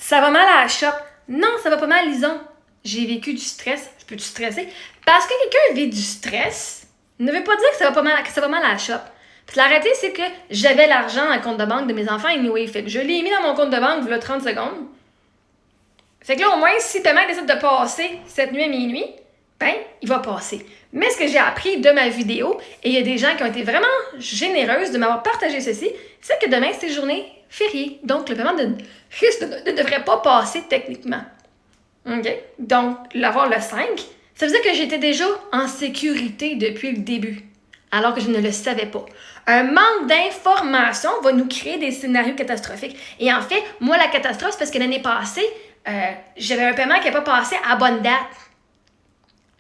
Ça va mal à la shop. Non, ça va pas mal, Lison. J'ai vécu du stress. Je peux-tu stresser? Parce que quelqu'un vit du stress ne veut pas dire que ça va mal à la shop. Puis la réalité, c'est que j'avais l'argent dans le compte de banque de mes enfants anyway. Fait que je l'ai mis dans mon compte de banque, voilà 30 secondes. Fait que là, au moins, si ta mère décide de passer cette nuit à minuit, ben, il va passer. Mais ce que j'ai appris de ma vidéo, et il y a des gens qui ont été vraiment généreuses de m'avoir partagé ceci, c'est que demain, c'est journée fériée. Donc, le paiement ne devrait pas passer techniquement. OK? Donc, l'avoir le 5, ça veut dire que j'étais déjà en sécurité depuis le début, alors que je ne le savais pas. Un manque d'information va nous créer des scénarios catastrophiques. Et en fait, moi, la catastrophe, c'est parce que l'année passée, j'avais un paiement qui n'a pas passé à bonne date.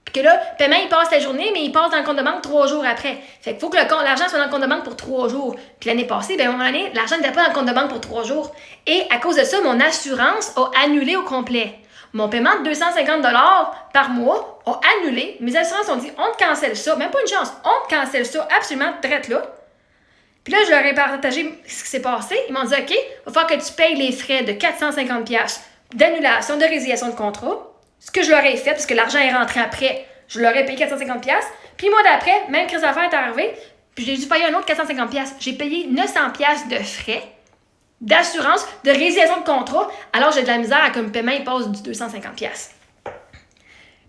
Puis que là, le paiement, il passe la journée, mais il passe dans le compte de banque 3 jours après. Fait qu'il faut que l'argent soit dans le compte de banque pour 3 jours. Puis l'année passée, ben, à un moment donné, l'argent n'était pas dans le compte de banque pour 3 jours. Et à cause de ça, mon assurance a annulé au complet. Mon paiement de 250 $ par mois a annulé. Mes assurances ont dit, on te cancelle ça. Même pas une chance. On te cancelle ça absolument direct là. Puis là, je leur ai partagé ce qui s'est passé. Ils m'ont dit, OK, il va falloir que tu payes les frais de 450$ d'annulation, de résiliation de contrat. Ce que je leur ai fait, parce que l'argent est rentré après, je leur ai payé 450$. Puis le mois d'après, même crise d'affaires est arrivée, puis j'ai dû payer un autre 450$. J'ai payé 900$ de frais d'assurance, de résiliation de contrat, alors j'ai de la misère à que le paiement il passe du 250$.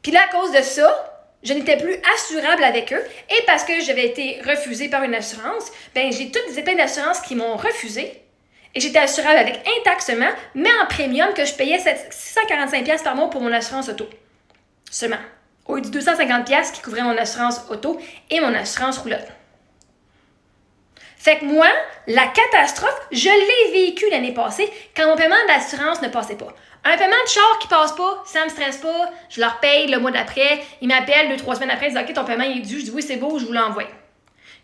Puis là, à cause de ça, je n'étais plus assurable avec eux, et parce que j'avais été refusée par une assurance, ben j'ai toutes des épées d'assurance qui m'ont refusée, et j'étais assurable avec intaxement, mais en premium que je payais 645$ par mois pour mon assurance auto. Seulement. Au lieu du 250$ qui couvrait mon assurance auto et mon assurance roulotte. Fait que moi, la catastrophe, je l'ai vécu l'année passée quand mon paiement d'assurance ne passait pas. Un paiement de char qui passe pas, ça me stresse pas, je leur paye le mois d'après, ils m'appellent 2-3 semaines après, ils disent « OK, ton paiement est dû », je dis « Oui, c'est beau, je vous l'envoie ».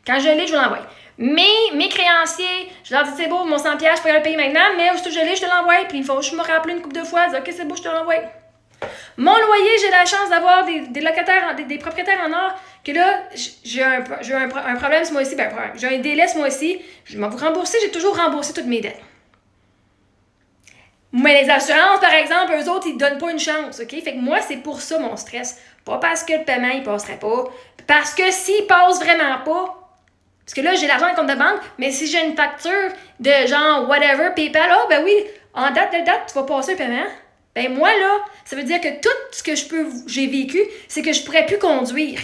Quand je l'ai, je vous l'envoie. Mais mes créanciers, je leur dis « C'est beau, mon 100$, je peux le payer maintenant, mais si je l'ai, je te l'envoie ». Puis il faut je me rappeler une couple de fois, je dis « OK, c'est beau, je te l'envoie ». Mon loyer, j'ai la chance d'avoir des locataires, des propriétaires en or, que là, j'ai un problème ce mois-ci, j'ai un délai ce mois-ci, je vais vous rembourser, j'ai toujours remboursé toutes mes dettes. Mais les assurances, par exemple, eux autres, ils ne donnent pas une chance, OK? Fait que moi, c'est pour ça mon stress. Pas parce que le paiement, il passerait pas, parce que s'il passe vraiment pas, parce que là, j'ai l'argent dans le compte de banque, mais si j'ai une facture de genre whatever, PayPal, ben oui, en date, tu vas passer le paiement. Ben moi, là, ça veut dire que tout ce que j'ai vécu, c'est que je pourrais plus conduire.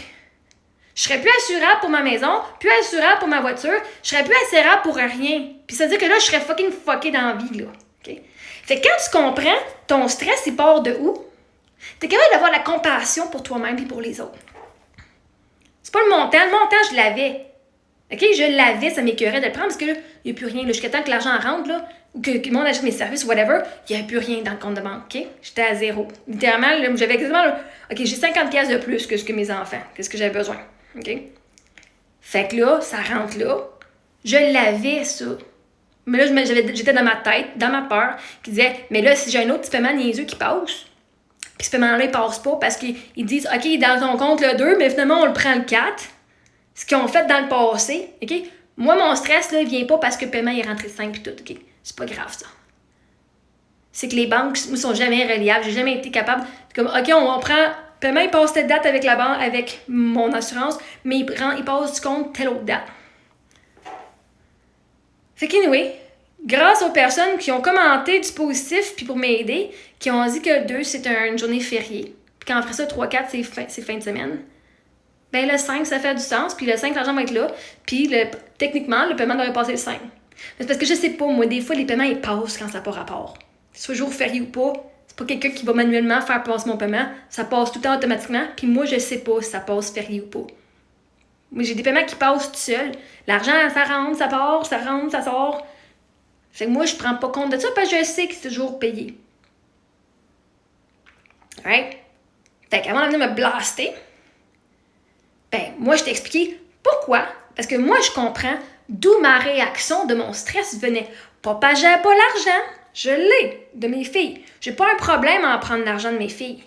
Je serais plus assurable pour ma maison, plus assurable pour ma voiture, je serais plus assurable pour rien. Puis ça veut dire que là, je serais fucké dans la vie, là. Okay? Fait que quand tu comprends, ton stress, il part de où? T'es capable d'avoir la compassion pour toi-même et pour les autres. C'est pas le montant. Le montant, je l'avais. OK? Je l'avais, ça m'écœurait de le prendre parce que là, il n'y a plus rien. Jusqu'à temps que l'argent rentre, là, ou que le monde achète mes services, whatever, il n'y avait plus rien dans le compte de banque. OK? J'étais à zéro. Littéralement, là, j'avais quasiment, là, OK, j'ai 50$ de plus que ce que mes enfants, que ce que j'avais besoin. OK? Fait que là, ça rentre là. Je l'avais, ça. Mais là, j'étais dans ma tête, dans ma peur, qui disait, mais là, si j'ai un autre petit paiement niaiseux qui passe, puis ce paiement-là, il passe pas parce qu'ils disent, OK, il est dans ton compte le 2, mais finalement, on le prend le 4. Ce qu'ils ont fait dans le passé, OK? Moi, mon stress, là, il vient pas parce que le paiement est rentré 5 et tout, OK? C'est pas grave, ça. C'est que les banques ne sont jamais reliables. J'ai jamais été capable. Comme, OK, on prend. Le paiement, il passe telle date avec la banque, avec mon assurance, mais il passe du compte telle autre date. Fait qu'anyway, grâce aux personnes qui ont commenté du positif puis pour m'aider, qui ont dit que le 2, c'est une journée fériée, puis quand on ferait ça, 3-4, c'est fin de semaine, ben le 5, ça fait du sens, puis le 5, l'argent va être là, puis techniquement, le paiement devrait passer le 5. Mais c'est parce que je sais pas, moi, des fois, les paiements, ils passent quand ça n'a pas rapport. Soit jour férié ou pas, c'est pas quelqu'un qui va manuellement faire passer mon paiement, ça passe tout le temps automatiquement, puis moi, je sais pas si ça passe férié ou pas. Moi, j'ai des paiements qui passent tout seul. L'argent, ça rentre, ça part, ça rentre, ça sort. Fait que moi, je prends pas compte de ça parce que je sais que c'est toujours payé. Right? Fait qu'avant de venir me blaster, ben, moi, je t'ai expliqué pourquoi. Parce que moi, je comprends d'où ma réaction de mon stress venait. Pas parce que j'avais pas l'argent. Je l'ai de mes filles. J'ai pas un problème à en prendre l'argent de mes filles.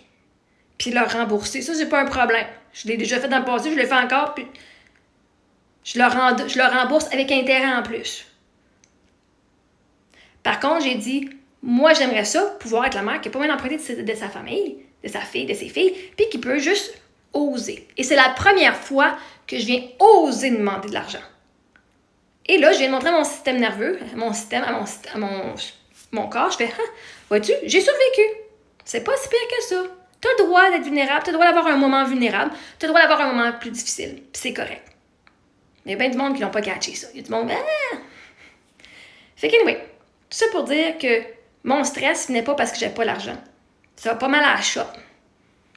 Puis leur rembourser. Ça, c'est pas un problème. Je l'ai déjà fait dans le passé, je le fais encore, puis je leur rembourse avec intérêt en plus. Par contre, j'ai dit, Moi, j'aimerais ça, pouvoir être la mère qui n'a pas besoin d'emprunter de sa famille, de sa fille, de ses filles, puis qui peut juste oser. Et c'est la première fois que je viens oser demander de l'argent. Et là, je viens de montrer à mon système nerveux, à mon corps, je fais « vois-tu, j'ai survécu. C'est pas si pire que ça. T'as le droit d'être vulnérable, t'as le droit d'avoir un moment vulnérable, t'as le droit d'avoir un moment plus difficile, puis c'est correct. » Il y a bien du monde qui n'ont pas catché ça. Il y a du monde Fait qu'anyway, tout ça pour dire que mon stress venait pas parce que j'avais pas l'argent. Ça va pas mal à la shop.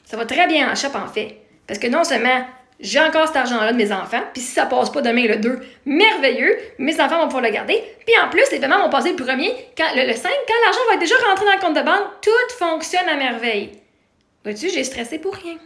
Ça va très bien à la shop, en fait. Parce que non seulement j'ai encore cet argent-là de mes enfants, puis si ça passe pas demain le 2, merveilleux, mes enfants vont pouvoir le garder. Puis en plus, les paiements vont passer le 1er, le 5, quand l'argent va être déjà rentré dans le compte de banque, tout fonctionne à merveille. Vois-tu, j'ai stressé pour rien.